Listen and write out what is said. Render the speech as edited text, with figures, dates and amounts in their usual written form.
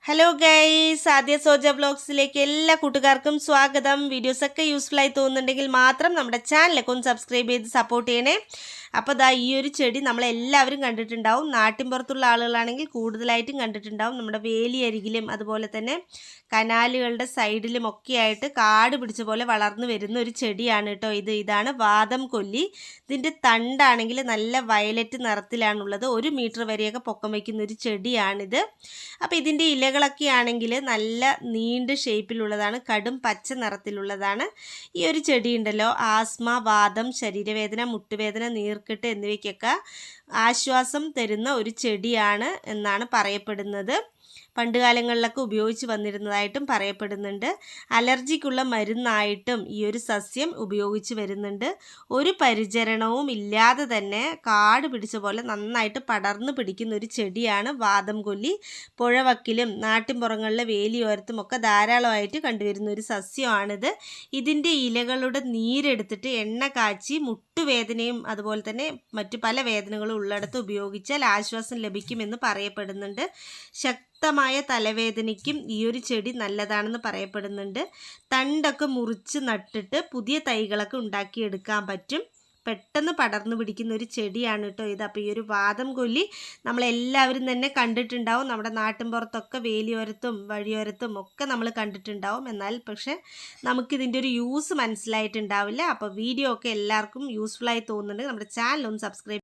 Hello guys, ആദ്യ സോജ വ്ലോഗ്സിലേക്ക് എല്ലാ കൂട്ടുകാർക്കും സ്വാഗതം. വീഡിയോസൊക്കെ യൂസ്ഫുൾ ആയി തോന്നുന്നുണ്ടെങ്കിൽ മാത്രം നമ്മുടെ ചാനലൊക്കെ ഒന്ന് സബ്സ്ക്രൈബ് ചെയ്ത് സപ്പോർട്ട് ചെയ്യണേ. അപ്പോൾ ദാ ഈ ഒരു ചെടി നമ്മളെല്ലാവരും കണ്ടിട്ടുണ്ടാവും. നാട്ടിൻപുറത്തുള്ള ആളുകളാണെങ്കിൽ കൂടുതലായിട്ടും കണ്ടിട്ടുണ്ടാവും. നമ്മുടെ വേലി അരികിലും അതുപോലെ തന്നെ കനാലുകളുടെ സൈഡിലും ഒക്കെ ആയിട്ട് കാട് പിടിച്ച പോലെ വളർന്നു വരുന്ന ഒരു ചെടിയാണ് കേട്ടോ ഇതാണ് വാദം കൊല്ലി. ഇതിൻ്റെ തണ്ടാണെങ്കിൽ നല്ല വയലറ്റ് നിറത്തിലാണുള്ളത്. 1 മീറ്റർ വരെയൊക്കെ പൊക്കം വയ്ക്കുന്ന ഒരു ചെടിയാണിത്. അപ്പോൾ ഇതിൻ്റെ ഇലകളൊക്കെ ആണെങ്കിൽ നല്ല നീണ്ട ഷേപ്പിലുള്ളതാണ്, കടും പച്ച നിറത്തിലുള്ളതാണ്. ഈ ഒരു ചെടി ഉണ്ടല്ലോ ആസ്മ, വാദം, ശരീരവേദന, മുട്ടുവേദന, നീർക്കെട്ട് എന്നിവയ്ക്കൊക്കെ ആശ്വാസം തരുന്ന ഒരു ചെടിയാണ് എന്നാണ് പറയപ്പെടുന്നത്. പണ്ടുകാലങ്ങളിലൊക്കെ ഉപയോഗിച്ച് വന്നിരുന്നതായിട്ടും പറയപ്പെടുന്നുണ്ട്. അലർജിക്കുള്ള മരുന്നായിട്ടും ഈ ഒരു സസ്യം ഉപയോഗിച്ച് വരുന്നുണ്ട്. ഒരു പരിചരണവും ഇല്ലാതെ തന്നെ കാട് പിടിച്ച പോലെ നന്നായിട്ട് പടർന്നു പിടിക്കുന്ന ഒരു ചെടിയാണ് വാദം കൊല്ലി. പുഴവക്കിലും നാട്ടിൻപുറങ്ങളിലെ വേലിയോരത്തും ഒക്കെ ധാരാളമായിട്ട് കണ്ടുവരുന്ന ഒരു സസ്യമാണിത്. ഇതിൻ്റെ ഇലകളുടെ നീരെടുത്തിട്ട് എണ്ണ കാച്ചി മുട്ടുവേദനയും അതുപോലെ തന്നെ മറ്റു പല വേദനകളും ഉള്ളിടത്ത് ഉപയോഗിച്ചാൽ ആശ്വാസം ലഭിക്കുമെന്ന് പറയപ്പെടുന്നുണ്ട്. ശക്തമായ തലവേദനയ്ക്കും ഈ ഒരു ചെടി നല്ലതാണെന്ന് പറയപ്പെടുന്നുണ്ട്. തണ്ടൊക്കെ മുറിച്ച് നട്ടിട്ട് പുതിയ തൈകളൊക്കെ ഉണ്ടാക്കിയെടുക്കാൻ പറ്റും. പെട്ടെന്ന് പടർന്നു പിടിക്കുന്ന ഒരു ചെടിയാണ് കേട്ടോ ഇത്. അപ്പോൾ ഈ ഒരു വാദം കൊല്ലി നമ്മളെല്ലാവരും തന്നെ കണ്ടിട്ടുണ്ടാവും. നമ്മുടെ നാട്ടിൻപുറത്തൊക്കെ വേലിയോരത്തും വഴിയോരത്തും ഒക്കെ നമ്മൾ കണ്ടിട്ടുണ്ടാവും. എന്നാൽ പക്ഷേ നമുക്കിതിൻ്റെ ഒരു യൂസ് മനസ്സിലായിട്ടുണ്ടാവില്ല. അപ്പോൾ വീഡിയോ ഒക്കെ എല്ലാവർക്കും യൂസ്ഫുള്ളായി തോന്നുന്നുണ്ടെങ്കിൽ നമ്മുടെ ചാനൽ ഒന്ന് സബ്സ്ക്രൈബ്